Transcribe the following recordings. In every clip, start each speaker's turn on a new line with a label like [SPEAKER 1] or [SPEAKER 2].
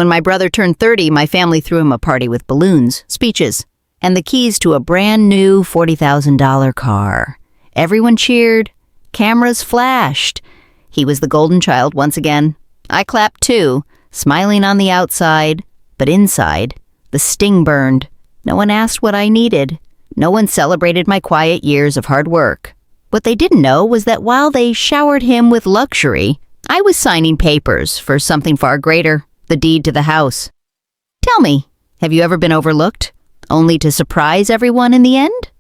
[SPEAKER 1] When my brother turned 30, my family threw him a party with balloons, speeches, and the keys to a brand new $40,000 car. Everyone cheered. Cameras flashed. He was the golden child once again. I clapped too, smiling on the outside, but inside, the sting burned. No one asked what I needed. No one celebrated my quiet years of hard work. What they didn't know was that while they showered him with luxury, I was signing papers for something far greater, the deed to the house. Tell me, have you ever been overlooked, only to surprise everyone in the end?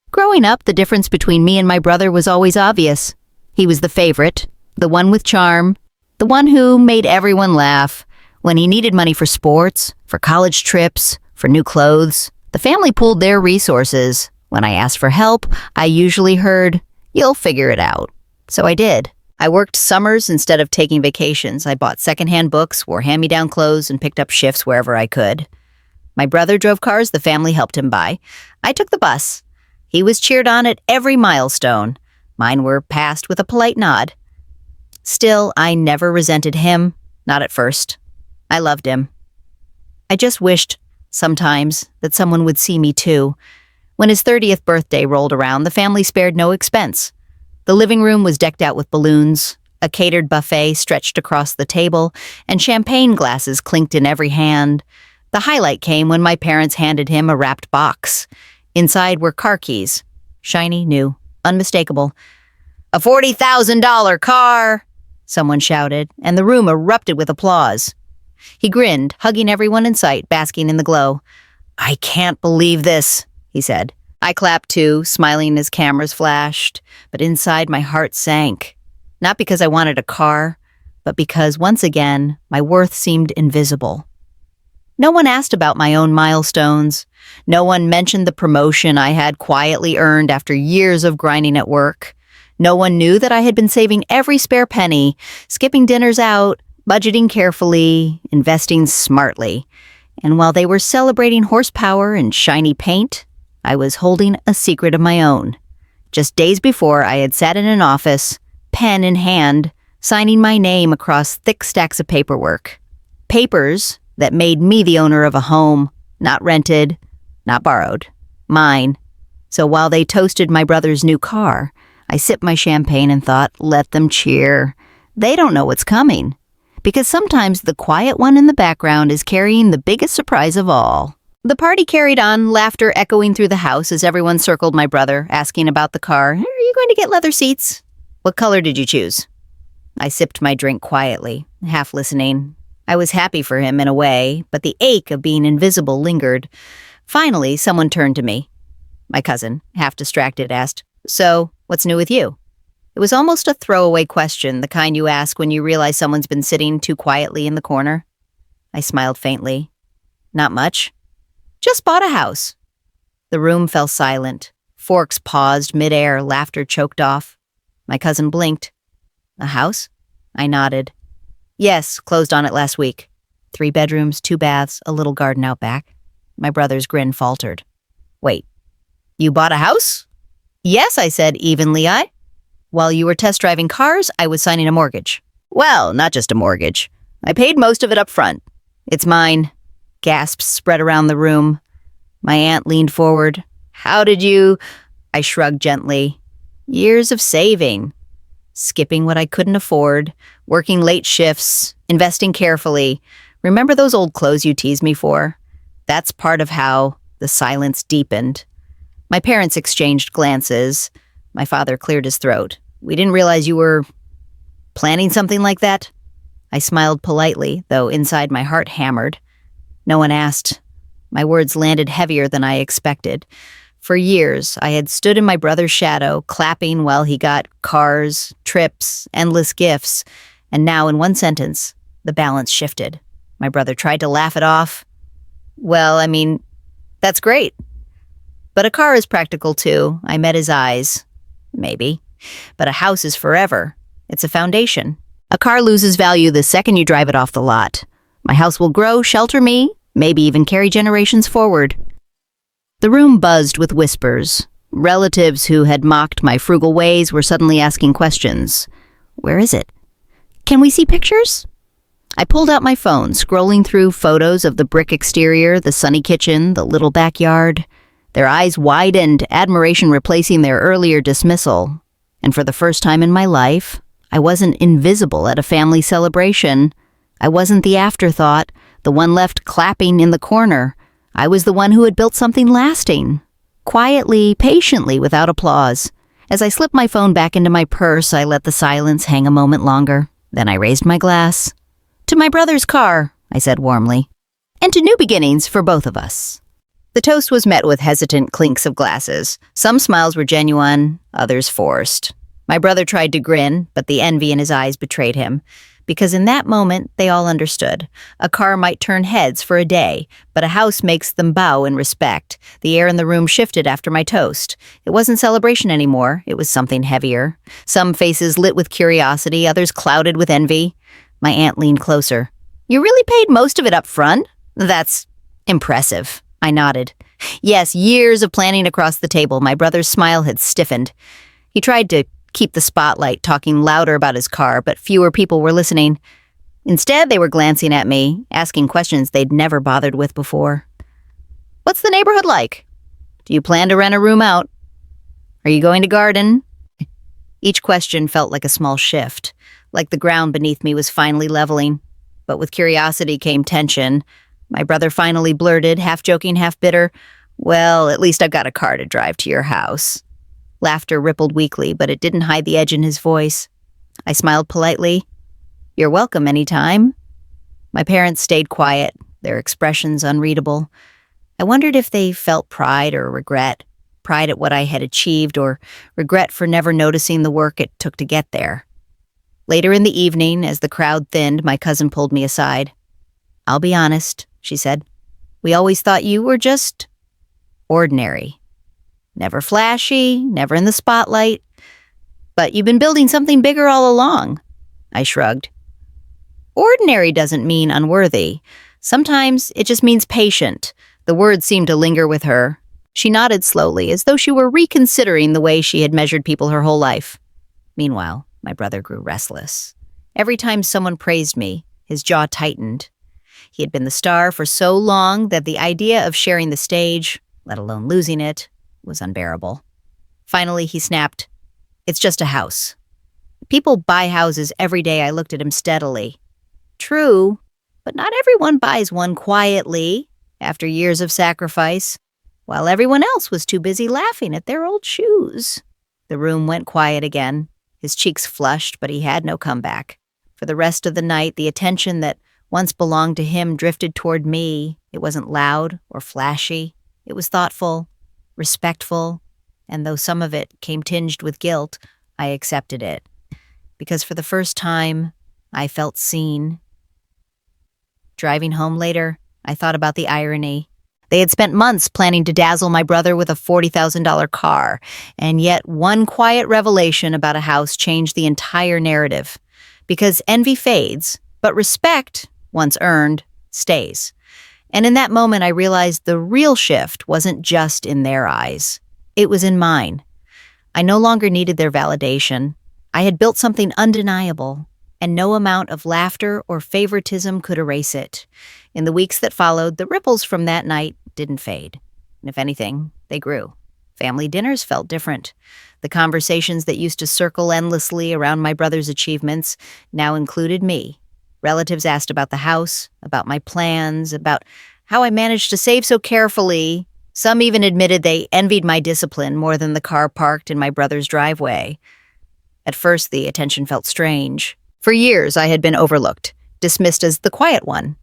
[SPEAKER 1] Growing up, the difference between me and my brother was always obvious. He was the favorite, the one with charm, the one who made everyone laugh. When he needed money for sports, for college trips, for new clothes, the family pooled their resources. When I asked for help, I usually heard, "You'll figure it out." So I did. I worked summers instead of taking vacations. I bought secondhand books, wore hand-me-down clothes, and picked up shifts wherever I could. My brother drove cars the family helped him buy. I took the bus. He was cheered on at every milestone. Mine were passed with a polite nod. Still, I never resented him, not at first. I loved him. I just wished, sometimes, that someone would see me too. When his 30th birthday rolled around, the family spared no expense. The living room was decked out with balloons, a catered buffet stretched across the table, and champagne glasses clinked in every hand. The highlight came when my parents handed him a wrapped box. Inside were car keys, shiny, new, unmistakable. "A $40,000 car!" someone shouted, and the room erupted with applause. He grinned, hugging everyone in sight, basking in the glow. "I can't believe this," he said. I clapped too, smiling as cameras flashed, but inside my heart sank. Not because I wanted a car, but because, once again, my worth seemed invisible. No one asked about my own milestones. No one mentioned the promotion I had quietly earned after years of grinding at work. No one knew that I had been saving every spare penny, skipping dinners out, budgeting carefully, investing smartly. And while they were celebrating horsepower and shiny paint, I was holding a secret of my own. Just days before, I had sat in an office, pen in hand, signing my name across thick stacks of paperwork. Papers that made me the owner of a home, not rented, not borrowed, mine. So while they toasted my brother's new car, I sipped my champagne and thought, let them cheer. They don't know what's coming. Because sometimes the quiet one in the background is carrying the biggest surprise of all. The party carried on, laughter echoing through the house as everyone circled my brother, asking about the car. "Are you going to get leather seats? What color did you choose?" I sipped my drink quietly, half listening. I was happy for him in a way, but the ache of being invisible lingered. Finally, someone turned to me. My cousin, half distracted, asked, "So, what's new with you?" It was almost a throwaway question, the kind you ask when you realize someone's been sitting too quietly in the corner. I smiled faintly. "Not much. Just bought a house." The room fell silent. Forks paused midair, laughter choked off. My cousin blinked. "A house?" I nodded. "Yes, closed on it last week. 3 bedrooms, 2 baths, a little garden out back." My brother's grin faltered. "Wait, you bought a house?" "Yes," I said evenly. While you were test driving cars, I was signing a mortgage." "Well, not just a mortgage. I paid most of it up front. It's mine." Gasps spread around the room. My aunt leaned forward. "How did you—" I shrugged gently. "Years of saving. Skipping what I couldn't afford, working late shifts, investing carefully. Remember those old clothes you teased me for? That's part of how." The silence deepened. My parents exchanged glances. My father cleared his throat. "We didn't realize you were planning something like that." I smiled politely, though inside my heart hammered. No one asked. My words landed heavier than I expected. For years, I had stood in my brother's shadow, clapping while he got cars, trips, endless gifts. And now, in one sentence, the balance shifted. My brother tried to laugh it off. "Well, I mean, that's great. But a car is practical too." I met his eyes. "Maybe. But a house is forever. It's a foundation. A car loses value the second you drive it off the lot. My house will grow, shelter me, maybe even carry generations forward." The room buzzed with whispers. Relatives who had mocked my frugal ways were suddenly asking questions. "Where is it? Can we see pictures?" I pulled out my phone, scrolling through photos of the brick exterior, the sunny kitchen, the little backyard. Their eyes widened, admiration replacing their earlier dismissal. And for the first time in my life, I wasn't invisible at a family celebration. I wasn't the afterthought, the one left clapping in the corner. I was the one who had built something lasting. Quietly, patiently, without applause. As I slipped my phone back into my purse, I let the silence hang a moment longer. Then I raised my glass. "To my brother's car," I said warmly. "And to new beginnings for both of us." The toast was met with hesitant clinks of glasses. Some smiles were genuine, others forced. My brother tried to grin, but the envy in his eyes betrayed him. Because in that moment, they all understood. A car might turn heads for a day, but a house makes them bow in respect. The air in the room shifted after my toast. It wasn't celebration anymore. It was something heavier. Some faces lit with curiosity, others clouded with envy. My aunt leaned closer. "You really paid most of it up front? That's impressive." I nodded. Yes, years of planning across the table. My brother's smile had stiffened. He tried to keep the spotlight, talking louder about his car, but fewer people were listening. Instead, they were glancing at me, asking questions they'd never bothered with before. "What's the neighborhood like? Do you plan to rent a room out? Are you going to garden?" Each question felt like a small shift, like the ground beneath me was finally leveling. But with curiosity came tension. My brother finally blurted, half joking, half bitter, "Well, at least I've got a car to drive to your house." Laughter rippled weakly, but it didn't hide the edge in his voice. I smiled politely. "You're welcome anytime." My parents stayed quiet, their expressions unreadable. I wondered if they felt pride or regret, pride at what I had achieved or regret for never noticing the work it took to get there. Later in the evening, as the crowd thinned, my cousin pulled me aside. "I'll be honest," she said. "We always thought you were just ordinary. Never flashy, never in the spotlight. But you've been building something bigger all along." I shrugged. "Ordinary doesn't mean unworthy. Sometimes it just means patient." The word seemed to linger with her. She nodded slowly, as though she were reconsidering the way she had measured people her whole life. Meanwhile, my brother grew restless. Every time someone praised me, his jaw tightened. He had been the star for so long that the idea of sharing the stage, let alone losing it, was unbearable. Finally, he snapped, "It's just a house." "People buy houses every day." I looked at him steadily. "True, but not everyone buys one quietly, after years of sacrifice, while everyone else was too busy laughing at their old shoes." The room went quiet again. His cheeks flushed, but he had no comeback. For the rest of the night, the attention that once belonged to him drifted toward me. It wasn't loud or flashy. It was thoughtful, respectful, and though some of it came tinged with guilt, I accepted it. Because for the first time, I felt seen. Driving home later, I thought about the irony. They had spent months planning to dazzle my brother with a $40,000 car, and yet one quiet revelation about a house changed the entire narrative. Because envy fades, but respect, once earned, stays. And in that moment, I realized the real shift wasn't just in their eyes. It was in mine. I no longer needed their validation. I had built something undeniable, and no amount of laughter or favoritism could erase it. In the weeks that followed, the ripples from that night didn't fade. And if anything, they grew. Family dinners felt different. The conversations that used to circle endlessly around my brother's achievements now included me. Relatives asked about the house, about my plans, about how I managed to save so carefully. Some even admitted they envied my discipline more than the car parked in my brother's driveway. At first, the attention felt strange. For years, I had been overlooked, dismissed as the quiet one.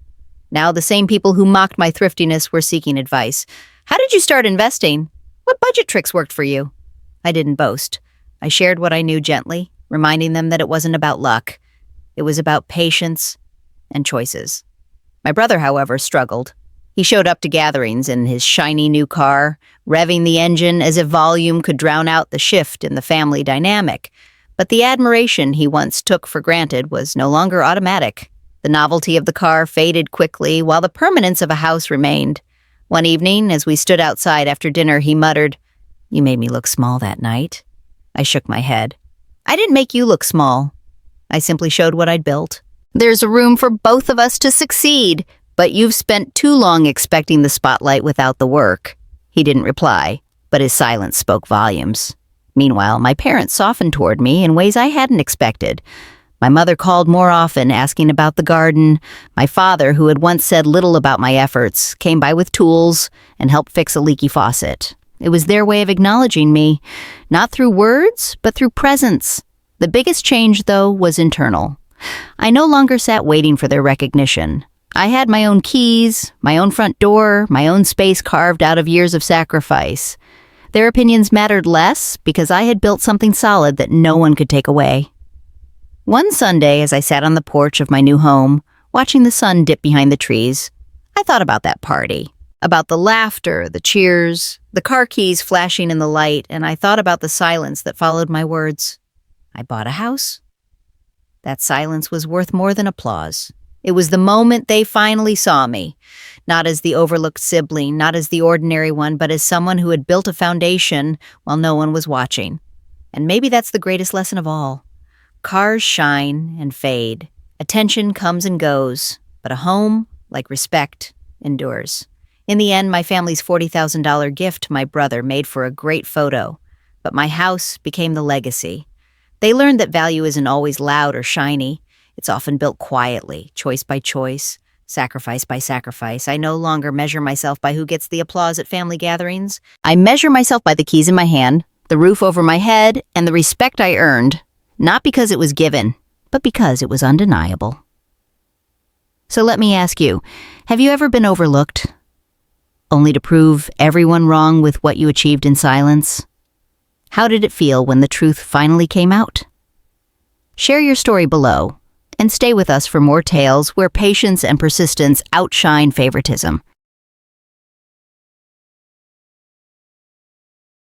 [SPEAKER 1] Now the same people who mocked my thriftiness were seeking advice. "How did you start investing? What budget tricks worked for you?" I didn't boast. I shared what I knew gently, reminding them that it wasn't about luck. It was about patience and choices. My brother, however, struggled. He showed up to gatherings in his shiny new car, revving the engine as if volume could drown out the shift in the family dynamic. But the admiration he once took for granted was no longer automatic. The novelty of the car faded quickly, while the permanence of a house remained. One evening, as we stood outside after dinner, he muttered, "You made me look small that night." I shook my head. "I didn't make you look small. I simply showed what I'd built." There's a room for both of us to succeed, but you've spent too long expecting the spotlight without the work." He didn't reply, but his silence spoke volumes. Meanwhile, my parents softened toward me in ways I hadn't expected. My mother called more often, asking about the garden. My father, who had once said little about my efforts, came by with tools and helped fix a leaky faucet. It was their way of acknowledging me, not through words, but through presence. The biggest change, though, was internal. I no longer sat waiting for their recognition. I had my own keys, my own front door, my own space carved out of years of sacrifice. Their opinions mattered less because I had built something solid that no one could take away. One Sunday, as I sat on the porch of my new home, watching the sun dip behind the trees, I thought about that party, about the laughter, the cheers, the car keys flashing in the light, and I thought about the silence that followed my words. I bought a house. That silence was worth more than applause. It was the moment they finally saw me, not as the overlooked sibling, not as the ordinary one, but as someone who had built a foundation while no one was watching. And maybe that's the greatest lesson of all. Cars shine and fade. Attention comes and goes, but a home, like respect, endures. In the end, my family's $40,000 gift to my brother made for a great photo, but my house became the legacy. They learned that value isn't always loud or shiny. It's often built quietly, choice by choice, sacrifice by sacrifice. I no longer measure myself by who gets the applause at family gatherings. I measure myself by the keys in my hand, the roof over my head, and the respect I earned, not because it was given, but because it was undeniable. So let me ask you, have you ever been overlooked, only to prove everyone wrong with what you achieved in silence? How did it feel when the truth finally came out? Share your story below, and stay with us for more tales where patience and persistence outshine favoritism.